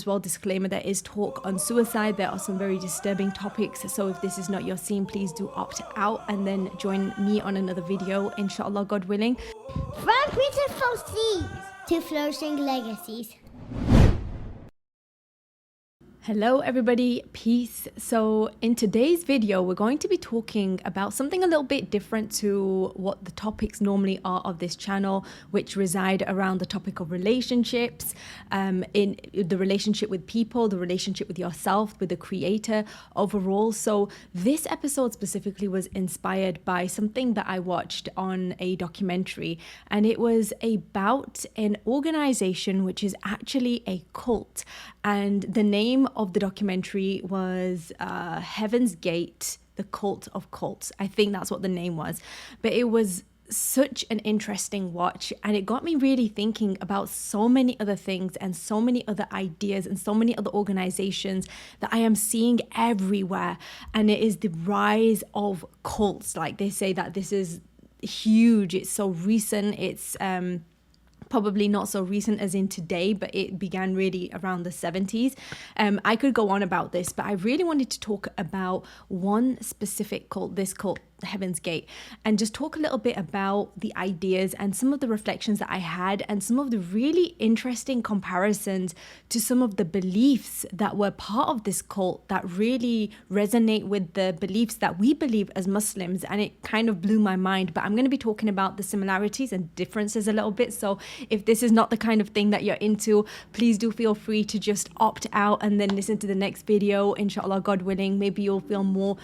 As well, disclaimer, there is talk on suicide. There are some very disturbing topics, so if this is not your scene, please do opt out and then join me on another video, inshallah, God willing. From beautiful seas to flourishing legacies. Hello everybody, peace. So in today's video we're going to be talking about something a little bit different to what the topics normally are of this channel, which reside around the topic of relationships, in the relationship with people, the relationship with yourself, with the creator overall. So this episode specifically was inspired by something that I watched on a documentary, and it was about an organization which is actually a cult, and the name of the documentary was Heaven's Gate, the Cult of Cults. I think that's what the name was. But it was such an interesting watch, and it got me really thinking about so many other things and so many other ideas and so many other organizations that I am seeing everywhere. And it is the rise of cults. Like, they say that this is huge. It's so recent. It's probably not so recent as in today, but it began really around the 70s. I could go on about this, but I really wanted to talk about one specific cult, this cult, Heaven's Gate, and just talk a little bit about the ideas and some of the reflections that I had and some of the really interesting comparisons to some of the beliefs that were part of this cult that really resonate with the beliefs that we believe as Muslims. And it kind of blew my mind, but I'm going to be talking about the similarities and differences a little bit. So if this is not the kind of thing that you're into, please do feel free to just opt out and then listen to the next video, inshallah, God willing. Maybe you'll feel more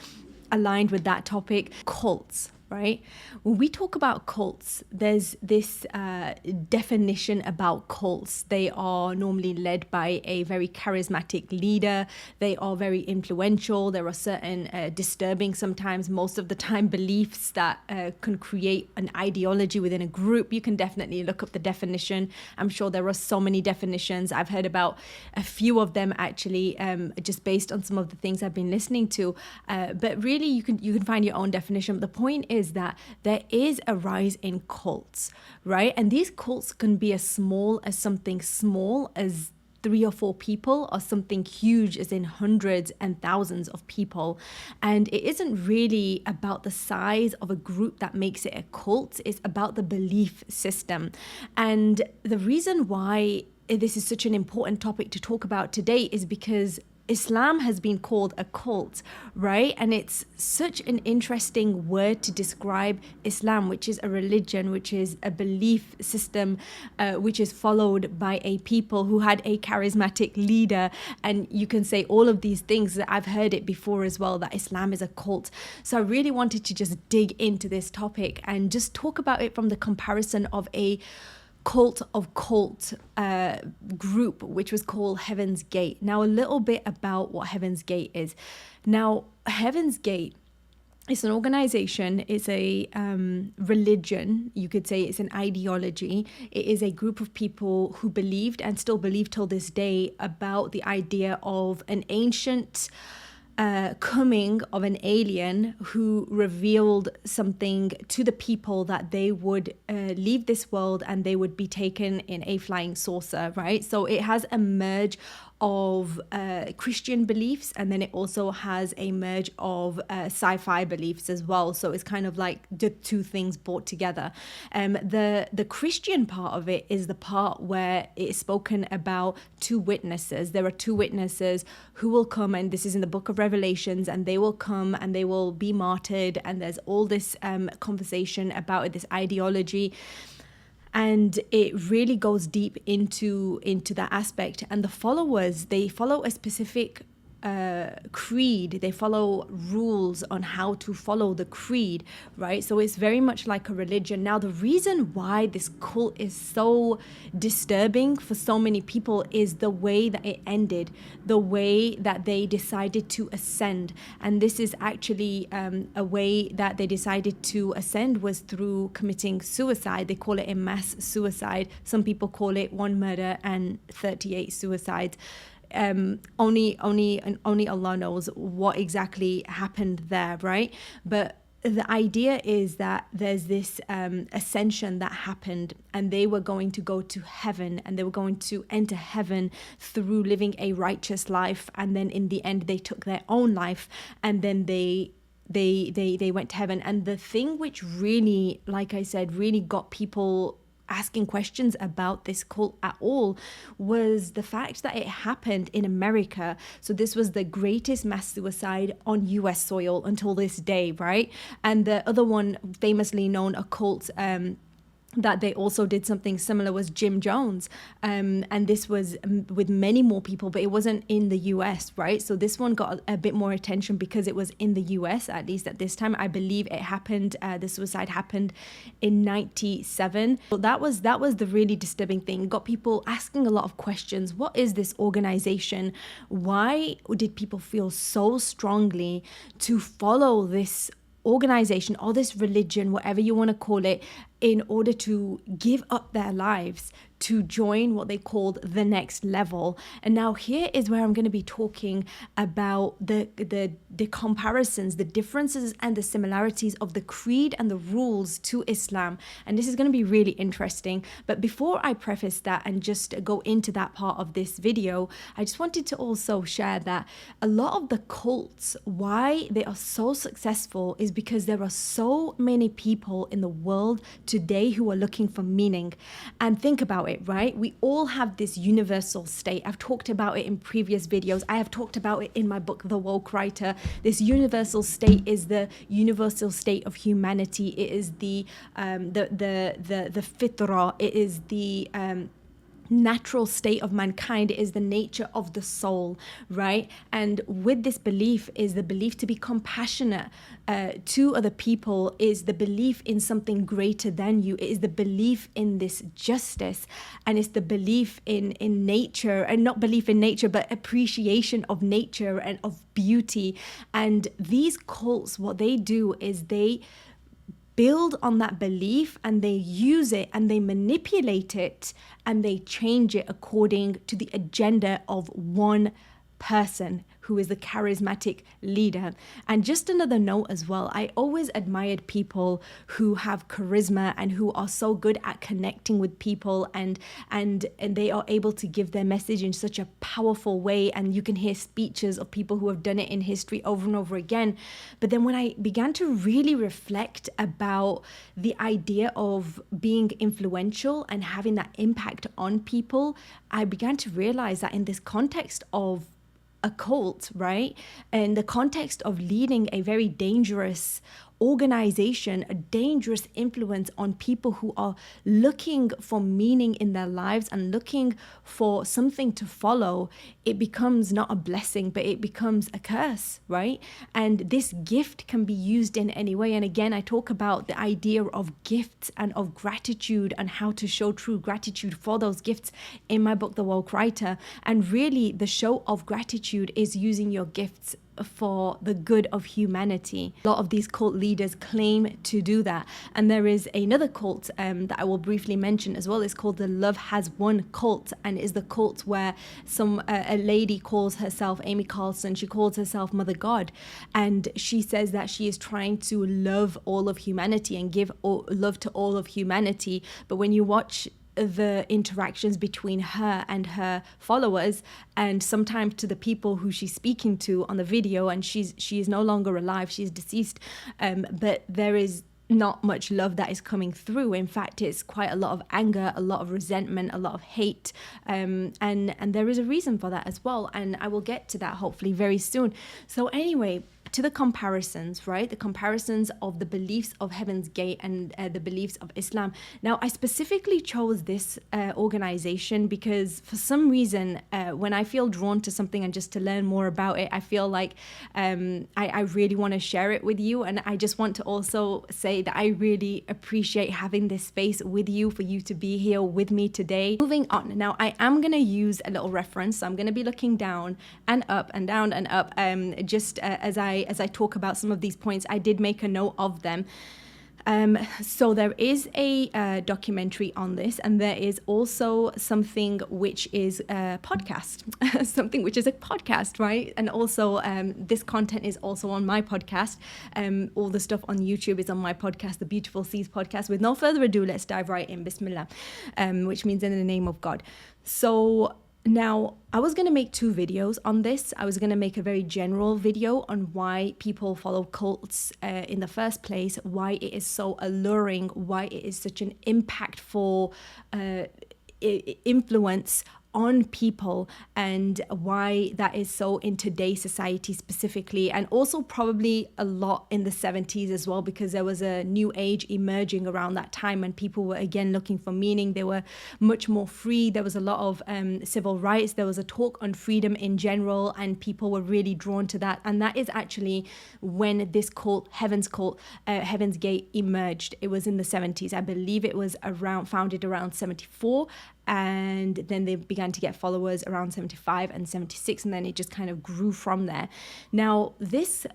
aligned with that topic. Cults, right? When we talk about cults, there's this definition about cults. They are normally led by a very charismatic leader. They are very influential. There are certain disturbing, sometimes most of the time, beliefs that can create an ideology within a group. You can definitely look up the definition. I'm sure there are so many definitions. I've heard about a few of them actually, just based on some of the things I've been listening to. But really, you can find your own definition. But the point is that there is a rise in cults, right? And these cults can be as small as something small as 3 or 4 people, or something huge as in hundreds and thousands of people. And it isn't really about the size of a group that makes it a cult. It's about the belief system. And the reason why this is such an important topic to talk about today is because Islam has been called a cult, right? And it's such an interesting word to describe Islam, which is a religion, which is a belief system, which is followed by a people who had a charismatic leader. And you can say all of these things that I've heard it before as well, that Islam is a cult. So I really wanted to just dig into this topic and just talk about it from the comparison of a cult of cult group, which was called Heaven's Gate. Now, a little bit about what Heaven's Gate is. Now, Heaven's Gate, it's an organization, it's a religion, you could say it's an ideology. It is a group of people who believed and still believe till this day about the idea of an ancient coming of an alien who revealed something to the people that they would leave this world and they would be taken in a flying saucer, right? So it has a merge of Christian beliefs, and then it also has a merge of sci-fi beliefs as well. So it's kind of like the two things brought together. The Christian part of it is the part where it's spoken about 2 witnesses. There are 2 witnesses who will come, and this is in the book of Revelations, and they will come and they will be martyred, and there's all this conversation about it, this ideology. And it really goes deep into that aspect. And the followers, they follow a specific creed. They follow rules on how to follow the creed, right? So it's very much like a religion. Now, the reason why this cult is so disturbing for so many people is the way that it ended, the way that they decided to ascend. And this is actually a way that they decided to ascend was through committing suicide. They call it a mass suicide. Some people call it 1 murder and 38 suicides. Only Allah knows what exactly happened there, right? But the idea is that there's this ascension that happened, and they were going to go to heaven, and they were going to enter heaven through living a righteous life, and then in the end they took their own life, and then they went to heaven. And the thing which really, like I said, really got people asking questions about this cult at all was the fact that it happened in America. So this was the greatest mass suicide on US soil until this day, right? And the other one, famously known occult, that they also did something similar, was Jim Jones. And this was with many more people, but it wasn't in the US, right? So this one got a bit more attention because it was in the US, at least at this time. I believe it happened, the suicide happened in 97. So that was the really disturbing thing. It got people asking a lot of questions. What is this organization? Why did people feel so strongly to follow this organization or this religion, whatever you want to call it, in order to give up their lives to join what they called the next level? And now here is where I'm going to be talking about the comparisons, the differences and the similarities of the creed and the rules to Islam. And this is going to be really interesting. But before I preface that and just go into that part of this video, I just wanted to also share that a lot of the cults, why they are so successful is because there are so many people in the world today who are looking for meaning. And think about it, right? We all have this universal state. I've talked about it in previous videos. I have talked about it in my book, The Woke Writer. This universal state is the universal state of humanity. It is the fitrah. It is the natural state of mankind. It is the nature of the soul, right? And with this belief is the belief to be compassionate to other people, is the belief in something greater than you. It is the belief in this justice, and it's the belief in nature, and not belief in nature, but appreciation of nature and of beauty. And these cults, what they do is they build on that belief, and they use it and they manipulate it and they change it according to the agenda of one person who is the charismatic leader. And just another note as well, I always admired people who have charisma and who are so good at connecting with people, and they are able to give their message in such a powerful way. And you can hear speeches of people who have done it in history over and over again. But then when I began to really reflect about the idea of being influential and having that impact on people, I began to realize that in this context of a cult, right? In the context of leading a very dangerous organization, a dangerous influence on people who are looking for meaning in their lives and looking for something to follow, it becomes not a blessing, but it becomes a curse, right? And this gift can be used in any way. And again, I talk about the idea of gifts and of gratitude and how to show true gratitude for those gifts in my book, The Woke Writer. And really, the show of gratitude is using your gifts for the good of humanity. A lot of these cult leaders claim to do that. And there is another cult that I will briefly mention as well. It's called the Love Has Won cult, and is the cult where a lady calls herself Amy Carlson. She calls herself Mother God, and she says that she is trying to love all of humanity and give love to all of humanity. But when you watch the interactions between her and her followers, and sometimes to the people who she's speaking to on the video, and she is no longer alive, she's deceased, but there is not much love that is coming through. In fact, it's quite a lot of anger, a lot of resentment, a lot of hate, and there is a reason for that as well, and I will get to that hopefully very soon. So anyway, to the comparisons, right? The comparisons of the beliefs of Heaven's Gate and the beliefs of Islam. Now, I specifically chose this organization because for some reason, when I feel drawn to something and just to learn more about it, I feel like I really want to share it with you. And I just want to also say that I really appreciate having this space with you, for you to be here with me today. Moving on. Now, I am going to use a little reference. So I'm going to be looking down and up and down and up, just as I talk about some of these points. I did make a note of them. So there is a documentary on this, and there is also something which is a podcast, something which is a podcast, right? And also this content is also on my podcast. All the stuff on YouTube is on my podcast, the Beautiful Seas podcast. With no further ado, let's dive right in. Bismillah, which means in the name of God. So now, I was going to make two videos on this. I was going to make a very general video on why people follow cults in the first place, why it is so alluring, why it is such an impactful influence on people, and why that is so in today's society specifically, and also probably a lot in the 70s as well, because there was a new age emerging around that time and people were again looking for meaning. They were much more free. There was a lot of civil rights. There was a talk on freedom in general, and people were really drawn to that. And that is actually when this cult, Heaven's Gate, emerged. It was in the 70s. I believe it was founded around 74. And then they began to get followers around 75 and 76, and then it just kind of grew from there. Now, this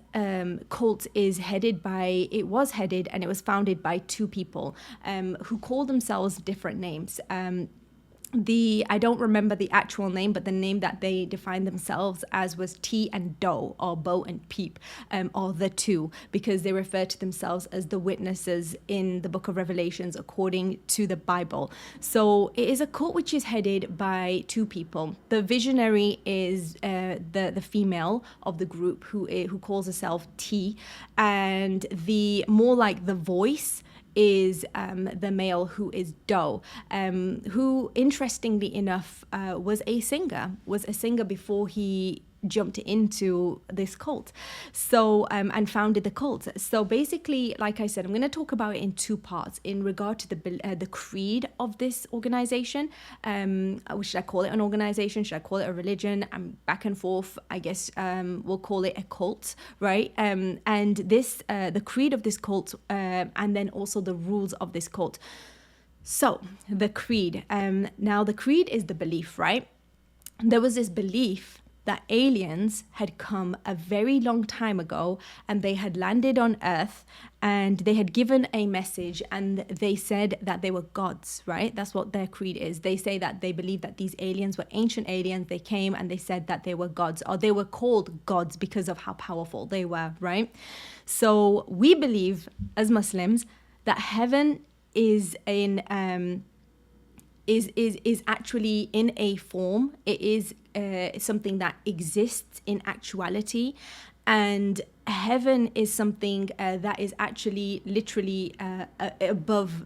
cult was headed and it was founded by two people who call themselves different names. I don't remember the actual name, but the name that they defined themselves as was T and Doe, or Bo and Peep, or the two, because they refer to themselves as the witnesses in the book of Revelations according to the Bible. So it is a cult which is headed by two people. The visionary is the female of the group who calls herself T, and the more like the voice is the male, who is Doe, who interestingly enough was a singer before he jumped into this cult, so and founded the cult. So basically, like I said, I'm going to talk about it in two parts in regard to the creed of this organization. Should I call it an organization? Should I call it a religion? I'm back and forth. I guess we'll call it a cult, right? And this the creed of this cult, and then also the rules of this cult. So the creed. Now the creed is the belief, right? There was this belief that aliens had come a very long time ago and they had landed on Earth and they had given a message, and they said that they were gods, right? That's what their creed is. They say that they believe that these aliens were ancient aliens. They came and they said that they were gods, or they were called gods because of how powerful they were, right? So we believe as Muslims that heaven is actually in a form. It is something that exists in actuality, and heaven is something that is actually literally above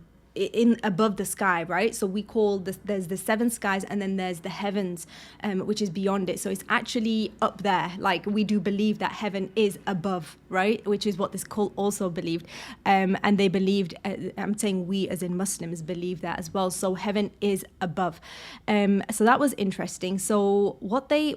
the sky, right? So we call this, there's the seven skies, and then there's the heavens, which is beyond it. So it's actually up there. Like, we do believe that heaven is above, right? Which is what this cult also believed. And they believed, I'm saying we as in Muslims believe that as well. So heaven is above. So that was interesting. So what they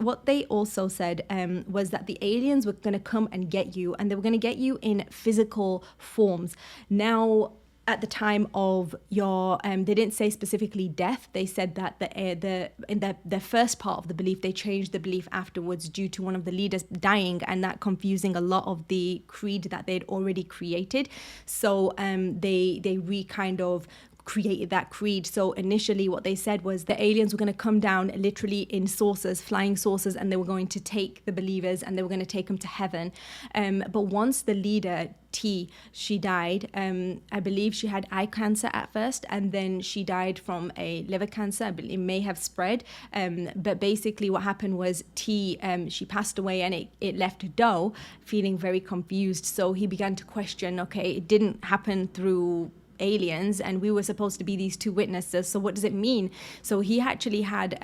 also said was that the aliens were going to come and get you, and they were going to get you in physical forms. Now, at the time of your, they didn't say specifically death. They said that in the first part of the belief, they changed the belief afterwards due to one of the leaders dying, and that confusing a lot of the creed that they'd already created. So they kind of created that creed. So initially what they said was the aliens were going to come down literally in saucers, flying saucers, and they were going to take the believers and they were going to take them to heaven. But once the leader, T, she died, I believe she had eye cancer at first, and then she died from a liver cancer. It may have spread, but basically what happened was T, she passed away, and it left Doe feeling very confused. So he began to question, okay, it didn't happen through aliens, and we were supposed to be these two witnesses, so what does it mean? So he actually had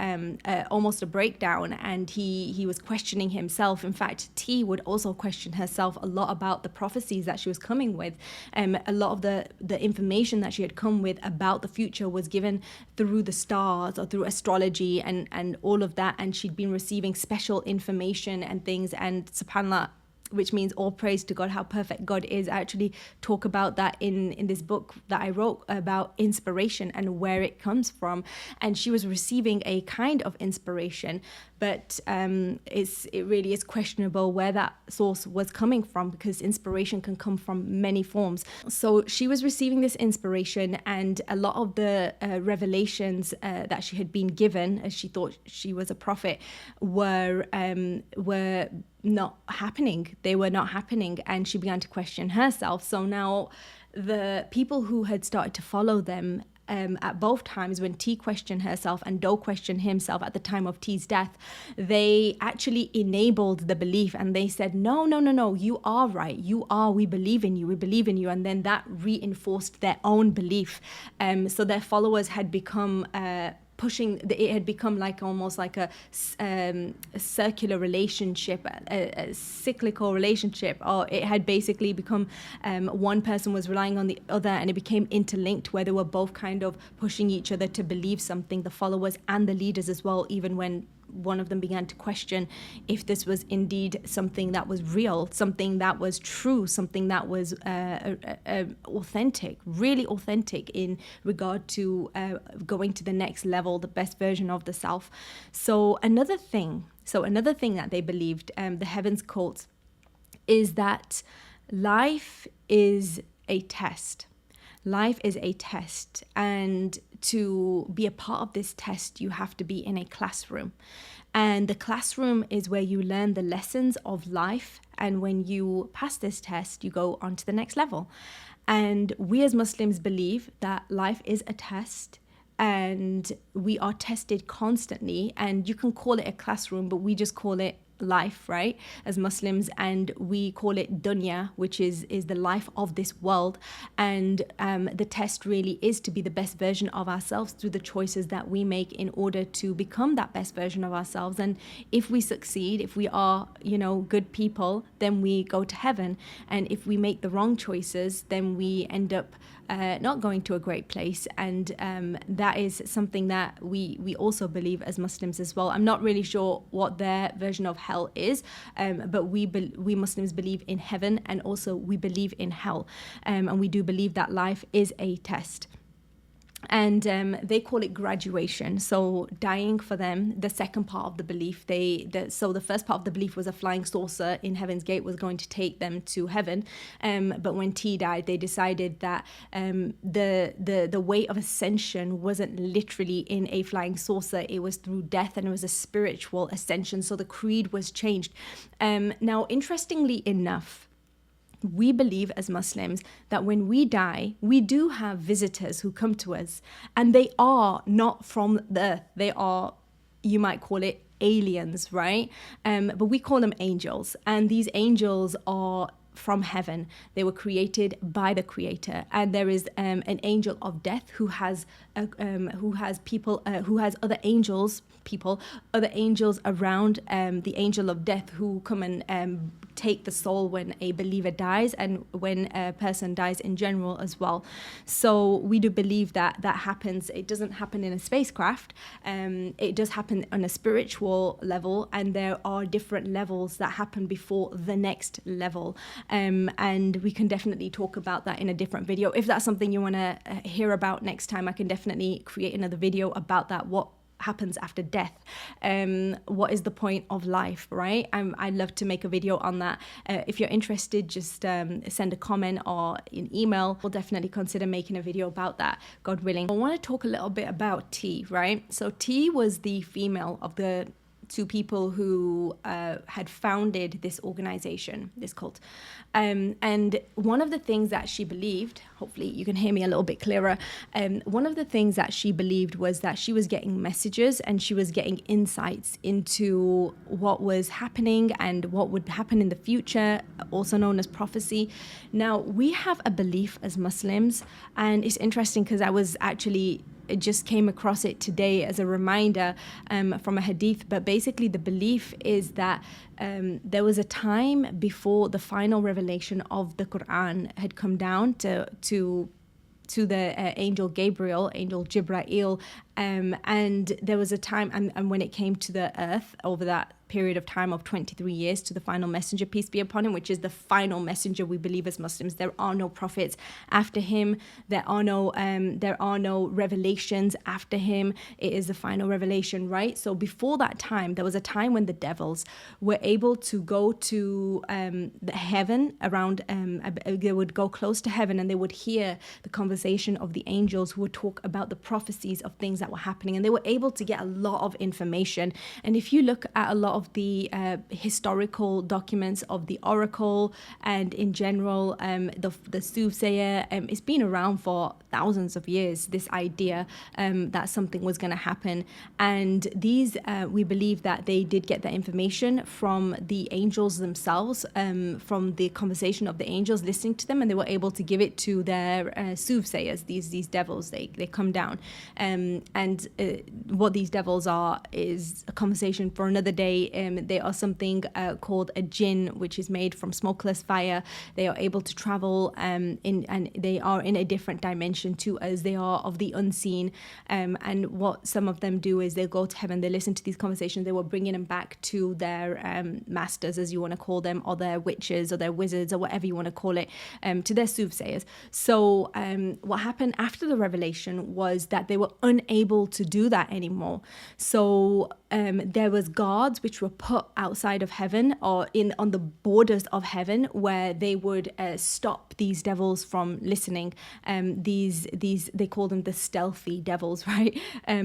almost a breakdown, and he was questioning himself. In fact, T would also question herself a lot about the prophecies that she was coming with. A lot of the information that she had come with about the future was given through the stars or through astrology and all of that, and she'd been receiving special information and things, and subhanAllah, which means all praise to God, how perfect God is. I actually talk about that in this book that I wrote about inspiration and where it comes from. And she was receiving a kind of inspiration, but it really is questionable where that source was coming from, because inspiration can come from many forms. So she was receiving this inspiration, and a lot of the revelations that she had been given, as she thought she was a prophet, were not happening. They were not happening, and she began to question herself. So now the people who had started to follow them at both times, when T questioned herself and Do questioned himself at the time of T's death, they actually enabled the belief, and they said, no, you are right, we believe in you, and then that reinforced their own belief. So their followers had become it had become like almost like a circular relationship, a cyclical relationship, or it had basically become one person was relying on the other, and it became interlinked, where they were both kind of pushing each other to believe something, the followers and the leaders as well, even when one of them began to question if this was indeed something that was real, something that was true, something that was authentic, really authentic in regard to going to the next level, the best version of the self. So another thing that they believed, the Heavens cult, is that life is a test. Life is a test, and to be a part of this test, you have to be in a classroom. And the classroom is where you learn the lessons of life, and when you pass this test, you go on to the next level. And we as Muslims believe that life is a test, and we are tested constantly, and you can call it a classroom, but we just call it life, right, as Muslims, and we call it dunya, which is the life of this world. And the test really is to be the best version of ourselves through the choices that we make in order to become that best version of ourselves. And if we succeed, if we are, good people, then we go to heaven. And if we make the wrong choices, then we end up not going to a great place. And that is something that we also believe as Muslims as well. I'm not really sure what their version of hell is, but we Muslims believe in heaven, and also we believe in hell, and we do believe that life is a test. And they call it graduation. So dying for them, the second part of the belief, so the first part of the belief was a flying saucer in Heaven's Gate was going to take them to heaven. But when T died, they decided that the way of ascension wasn't literally in a flying saucer. It was through death, and it was a spiritual ascension. So the creed was changed. Now, interestingly enough, we believe as Muslims that when we die, we do have visitors who come to us, and they are not from the earth. They are, you might call it, aliens, right? But we call them angels, and these angels are from heaven. They were created by the Creator, and there is an angel of death who has other angels around, the angel of death who come and take the soul when a believer dies, and when a person dies in general as well. So we do believe that happens. It doesn't happen in a spacecraft. It does happen on a spiritual level, and there are different levels that happen before the next level. And we can definitely talk about that in a different video. If that's something you want to hear about next time, I can definitely create another video about that. What happens after death? What is the point of life, right? I'd love to make a video on that. If you're interested, just send a comment or an email. We'll definitely consider making a video about that, God willing. I want to talk a little bit about T, right? So T was the female of the two people who had founded this organization, this cult. And one of the things that she believed, hopefully you can hear me a little bit clearer, one of the things that she believed was that she was getting messages and she was getting insights into what was happening and what would happen in the future, also known as prophecy. Now, we have a belief as Muslims, and it's interesting because I just came across it today as a reminder from a hadith, but basically the belief is that there was a time before the final revelation of the Quran had come down to the angel Gabriel, angel Jibrail, And there was a time, and when it came to the earth over that period of time of 23 years to the final messenger, peace be upon him, which is the final messenger we believe as Muslims. There are no prophets after him. There are no revelations after him. It is the final revelation, right? So before that time, there was a time when the devils were able to go to the heaven around, they would go close to heaven and they would hear the conversation of the angels who would talk about the prophecies of things that were happening, and they were able to get a lot of information. And if you look at a lot of the historical documents of the oracle and in general the soothsayer, it's been around for thousands of years, this idea that something was going to happen. And these we believe that they did get the information from the angels themselves, from the conversation of the angels listening to them, and they were able to give it to their soothsayers, these devils. They come down, and what these devils are is a conversation for another day. They are something called a jinn, which is made from smokeless fire. They are able to travel and they are in a different dimension to us. They are of the unseen, and what some of them do is they go to heaven, they listen to these conversations, they were bringing them back to their masters, as you want to call them, or their witches or their wizards or whatever you want to call it, to their soothsayers. So what happened after the revelation was that they were unable to do that anymore. So there was guards which were put outside of heaven or on the borders of heaven, where they would stop these devils from listening. These they call them the stealthy devils, right?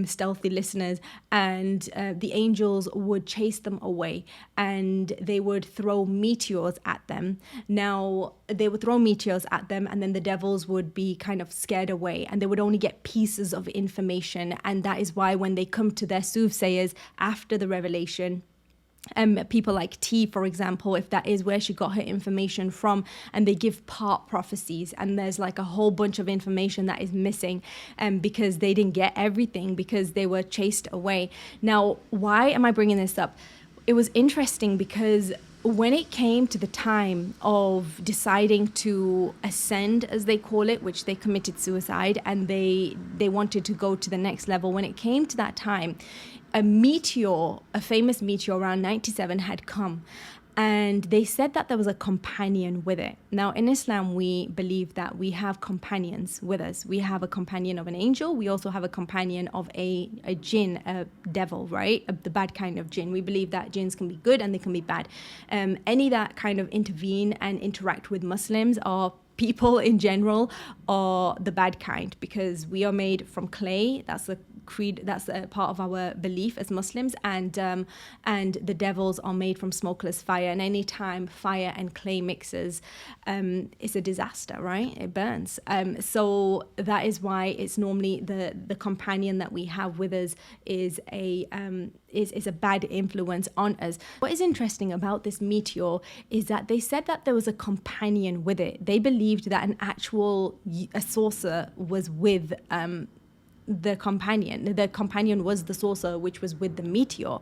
Stealthy listeners, and the angels would chase them away, and they would throw meteors at them. Now they would throw meteors at them, and then the devils would be kind of scared away, and they would only get pieces of information. And that is why when they come to their soothsayers after the revelation, people like T, for example, if that is where she got her information from, and they give part prophecies, and there's like a whole bunch of information that is missing because they didn't get everything because they were chased away. Now, why am I bringing this up? It was interesting because when it came to the time of deciding to ascend, as they call it, which they committed suicide and they wanted to go to the next level, when it came to that time, a meteor, a famous meteor around 97 had come, and they said that there was a companion with it. Now, in Islam, we believe that we have companions with us. We have a companion of an angel. We also have a companion of a jinn, a devil, right? The bad kind of jinn. We believe that jinns can be good and they can be bad. Any that kind of intervene and interact with Muslims or people in general are the bad kind, because we are made from clay. That's the creed, that's a part of our belief as Muslims, and the devils are made from smokeless fire, and anytime fire and clay mixes, it's a disaster, right? It burns. So that is why it's normally the companion that we have with us is a bad influence on us. What is interesting about this meteor is that they said that there was a companion with it. They believed that a saucer was with the companion. The companion was the saucer which was with the meteor,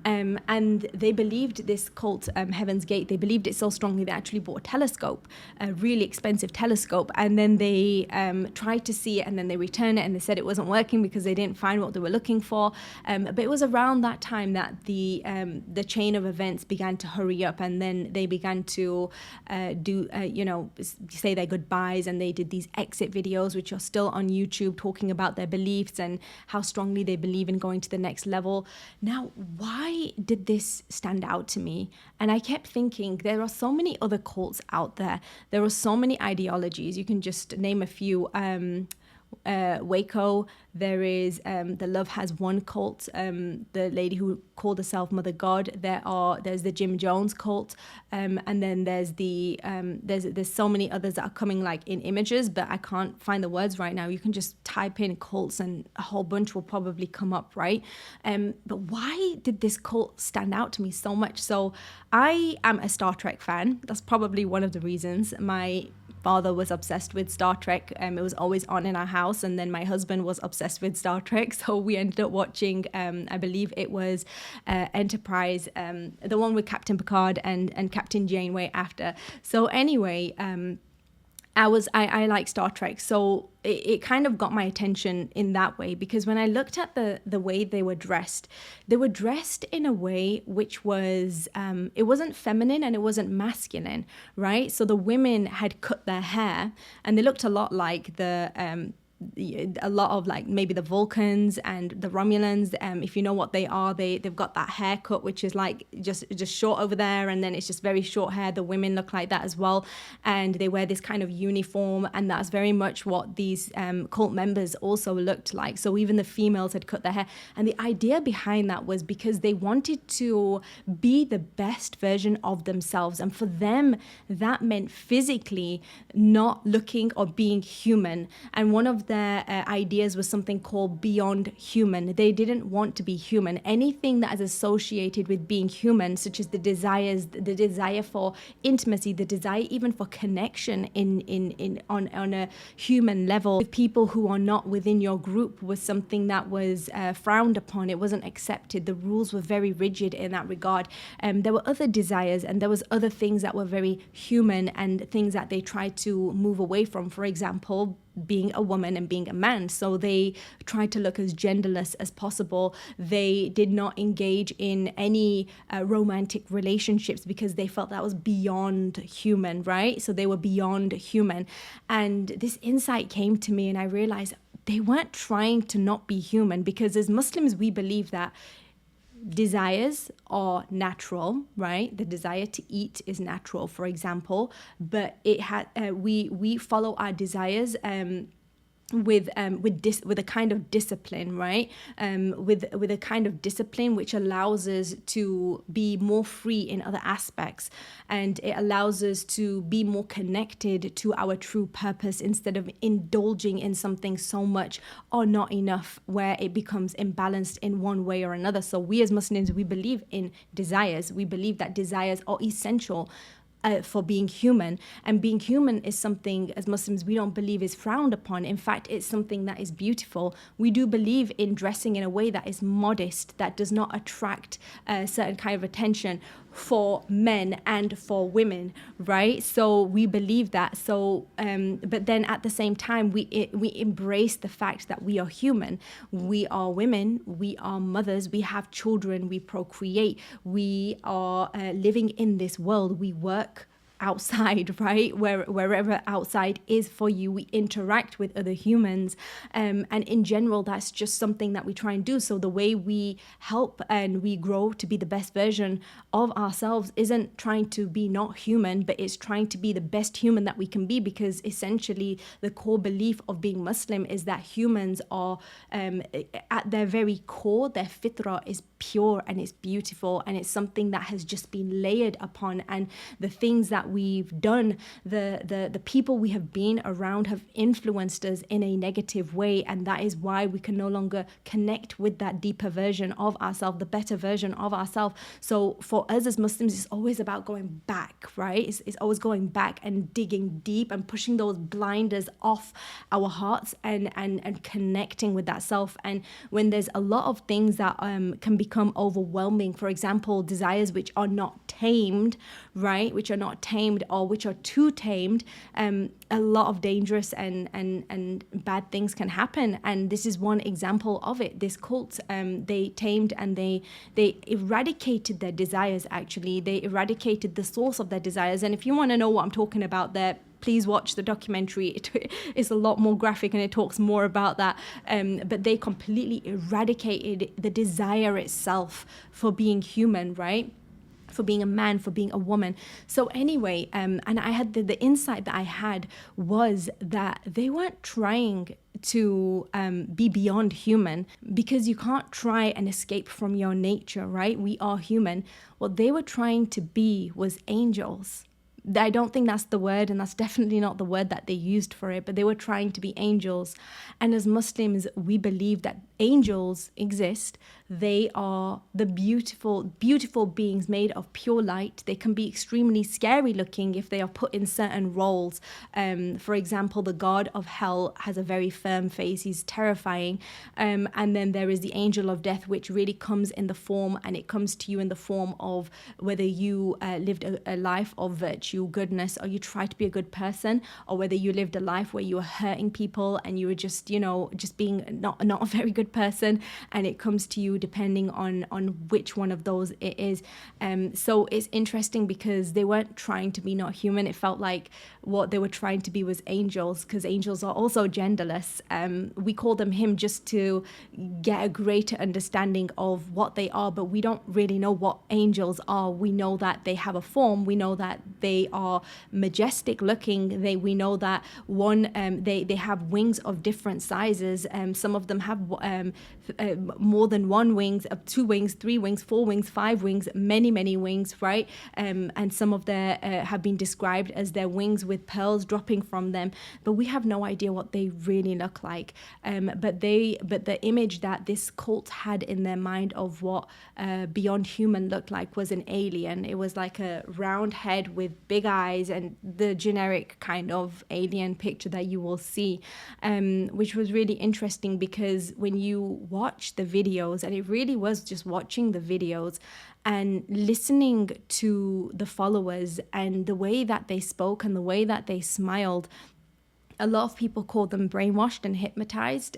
and they believed this cult, Heaven's Gate, they believed it so strongly they actually bought a telescope, a really expensive telescope, and then they tried to see it, and then they returned it and they said it wasn't working because they didn't find what they were looking for. But it was around that time that the chain of events began to hurry up, and then they began to say their goodbyes, and they did these exit videos which are still on YouTube talking about their beliefs and how strongly they believe in going to the next level. Now, why did this stand out to me? And I kept thinking, there are so many other cults out there. There are so many ideologies. You can just name a few. Waco, there is the Love Has One cult, the lady who called herself Mother God. There's the Jim Jones cult, and then there's so many others that are coming like in images, but I can't find the words right now. You can just type in cults and a whole bunch will probably come up, right? But why did this cult stand out to me so much? So I am a Star Trek fan. That's probably one of the reasons. My father was obsessed with Star Trek. It was always on in our house, and then my husband was obsessed with Star Trek, so we ended up watching I believe it was Enterprise, the one with Captain Picard and Captain Janeway after. So anyway, I like Star Trek, so it kind of got my attention in that way, because when I looked at the way they were dressed in a way which was it wasn't feminine and it wasn't masculine, right? So the women had cut their hair and they looked a lot like a lot of like maybe the Vulcans and the Romulans. If you know what they are, they've got that haircut which is like just short over there, and then it's just very short hair. The women look like that as well, and they wear this kind of uniform, and that's very much what these cult members also looked like. So even the females had cut their hair, and the idea behind that was because they wanted to be the best version of themselves, and for them that meant physically not looking or being human. And one of their ideas was something called beyond human. They didn't want to be human. Anything that is associated with being human, such as the desires, the desire for intimacy, the desire even for connection on a human level with people who are not within your group, was something that was frowned upon. It wasn't accepted. The rules were very rigid in that regard. There were other desires, and there was other things that were very human and things that they tried to move away from. For example, being a woman and being a man. So they tried to look as genderless as possible. They did not engage in any romantic relationships because they felt that was beyond human, right? So they were beyond human. And this insight came to me, and I realized they weren't trying to not be human, because as Muslims, we believe that desires are natural, right? The desire to eat is natural, for example, but we follow our desires with a kind of discipline, right? With a kind of discipline which allows us to be more free in other aspects, and it allows us to be more connected to our true purpose, instead of indulging in something so much or not enough where it becomes imbalanced in one way or another. So we as Muslims, we believe in desires. We believe that desires are essential for being human, and being human is something as Muslims we don't believe is frowned upon. In fact, it's something that is beautiful. We do believe in dressing in a way that is modest, that does not attract a certain kind of attention for men and for women, right? So we believe that. So but then at the same time we embrace the fact that we are human. We are women, we are mothers, we have children, we procreate, we are living in this world, we work outside, right? Wherever outside is for you, we interact with other humans, and in general that's just something that we try and do. So the way we help and we grow to be the best version of ourselves isn't trying to be not human, but it's trying to be the best human that we can be, because essentially the core belief of being Muslim is that humans are at their very core, their fitrah is pure and it's beautiful, and it's something that has just been layered upon, and the things that we've done, the people we have been around have influenced us in a negative way, and that is why we can no longer connect with that deeper version of ourselves, the better version of ourselves. So for us as Muslims, it's always about going back, right? It's always going back and digging deep and pushing those blinders off our hearts and connecting with that self. And when there's a lot of things that can become overwhelming, for example, desires which are not tamed, right? Which are not tamed or which are too tamed, a lot of dangerous and bad things can happen. And this is one example of it. This cult, they tamed and they eradicated their desires. Actually, they eradicated the source of their desires. And if you want to know what I'm talking about there, please watch the documentary. It's a lot more graphic and it talks more about that. But they completely eradicated the desire itself for being human, right? For being a man, for being a woman. So anyway, and I had the insight that I had was that they weren't trying to be beyond human, because you can't try and escape from your nature, right? We are human. What they were trying to be was angels. I don't think that's the word, and that's definitely not the word that they used for it, but they were trying to be angels. And as Muslims, we believe that angels exist. They are the beautiful, beautiful beings made of pure light. They can be extremely scary looking if they are put in certain roles. For example, the god of hell has a very firm face. He's terrifying. And then there is the angel of death, which really comes in the form, and it comes to you in the form of whether you lived a life of virtue, goodness, or you tried to be a good person, or whether you lived a life where you were hurting people and you were just, just being not a very good person, and it comes to you depending on which one of those it is. So it's interesting because they weren't trying to be not human. It felt like what they were trying to be was angels, because angels are also genderless. We call them him just to get a greater understanding of what they are, but we don't really know what angels are. We know that they have a form. We know that they are majestic looking. We know that they have wings of different sizes. Some of them have more than one wings, 2 wings, 3 wings, 4 wings, 5 wings, many wings, right? And some of their have been described as their wings with pearls dropping from them, but we have no idea what they really look like. But the image that this cult had in their mind of what beyond human looked like was an alien. It was like a round head with big eyes and the generic kind of alien picture that you will see, which was really interesting because when you watch the videos, and it really was just watching the videos and listening to the followers and the way that they spoke and the way that they smiled, a lot of people call them brainwashed and hypnotized.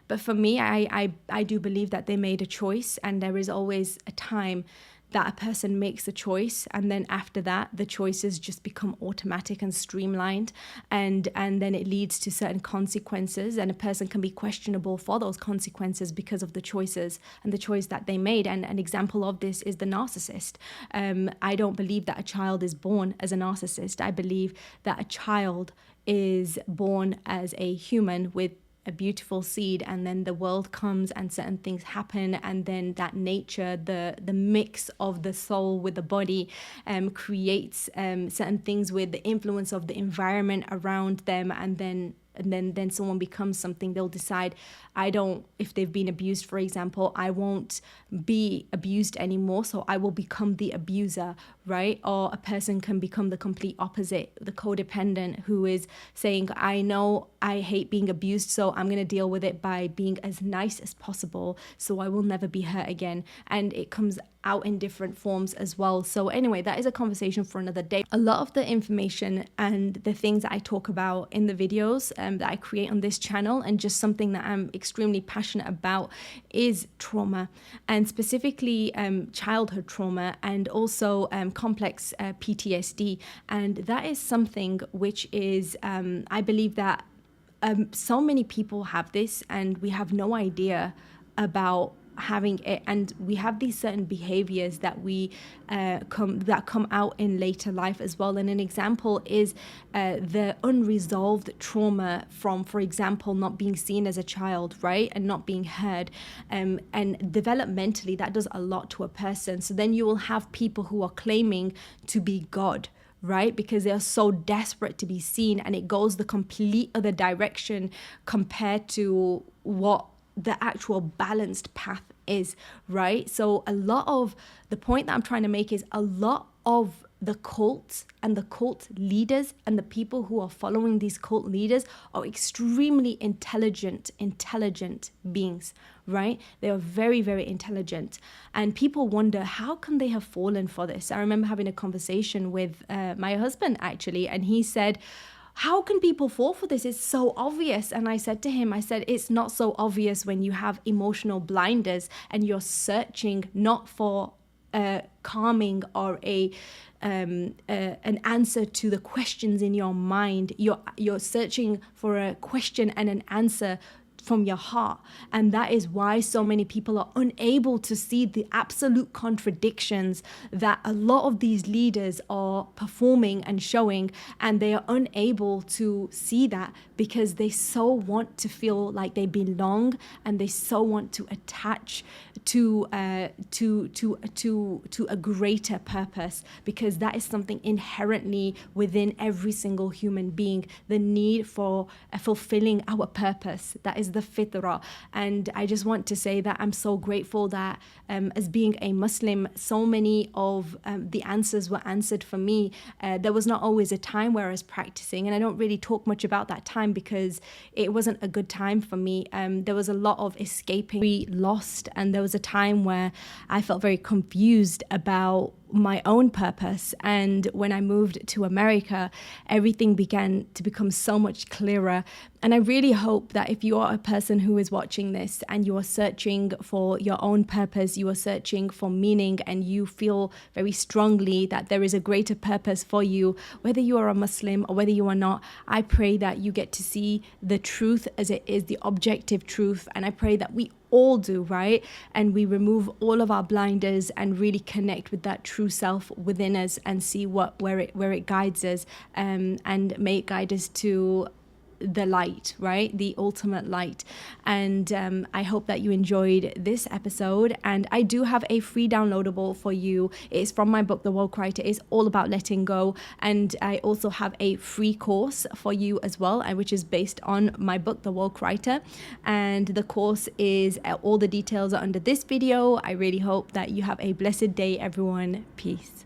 But for me, I do believe that they made a choice, and there is always a time that a person makes a choice, and then after that the choices just become automatic and streamlined, and then it leads to certain consequences, and a person can be questionable for those consequences because of the choices and the choice that they made. And an example of this is the narcissist. I don't believe that a child is born as a narcissist. I believe that a child is born as a human with a beautiful seed, and then the world comes and certain things happen, and then that nature, the mix of the soul with the body, creates certain things with the influence of the environment around them, and then someone becomes something. They'll decide, if they've been abused, for example, I won't be abused anymore, so I will become the abuser, right? Or a person can become the complete opposite, the codependent, who is saying, I know I hate being abused, so I'm going to deal with it by being as nice as possible, so I will never be hurt again. And it comes out in different forms as well. So anyway, that is a conversation for another day. A lot of the information and the things that I talk about in the videos that I create on this channel, and just something that I'm extremely passionate about, is trauma, and specifically childhood trauma, and also complex PTSD. And that is something which is, I believe that so many people have this, and we have no idea about having it, and we have these certain behaviors that come out in later life as well. And an example is the unresolved trauma from, for example, not being seen as a child, right, and not being heard, and developmentally that does a lot to a person. So then you will have people who are claiming to be God, right? Because they are so desperate to be seen, and it goes the complete other direction compared to what the actual balanced path is, right? So a lot of the point that I'm trying to make is, a lot of the cults and the cult leaders and the people who are following these cult leaders are extremely intelligent beings, right? They are very, very intelligent. And people wonder, how can they have fallen for this? I remember having a conversation with my husband, actually, and he said, how can people fall for this? It's so obvious. And I said to him, it's not so obvious when you have emotional blinders and you're searching not for calming or an answer to the questions in your mind. You're searching for a question and an answer from your heart. And that is why so many people are unable to see the absolute contradictions that a lot of these leaders are performing and showing, and they are unable to see that because they so want to feel like they belong, and they so want to attach to a greater purpose, because that is something inherently within every single human being, the need for fulfilling our purpose. That is as the fitrah. And I just want to say that I'm so grateful that as being a Muslim, so many of the answers were answered for me. There was not always a time where I was practicing, and I don't really talk much about that time because it wasn't a good time for me. There was a lot of escaping, lost, and there was a time where I felt very confused about my own purpose. And when I moved to America, everything began to become so much clearer. And I really hope that if you are a person who is watching this and you are searching for your own purpose, you are searching for meaning, and you feel very strongly that there is a greater purpose for you, whether you are a Muslim or whether you are not, I pray that you get to see the truth as it is, the objective truth. And I pray that we all do, right? And we remove all of our blinders and really connect with that true self within us and see where it guides us, and may it guide us to the light, right? The ultimate light. And I hope that you enjoyed this episode. And I do have a free downloadable for you. It's from my book, The Woke Writer. It's all about letting go. And I also have a free course for you as well, which is based on my book, The Woke Writer. And the course is, all the details are under this video. I really hope that you have a blessed day, everyone. Peace.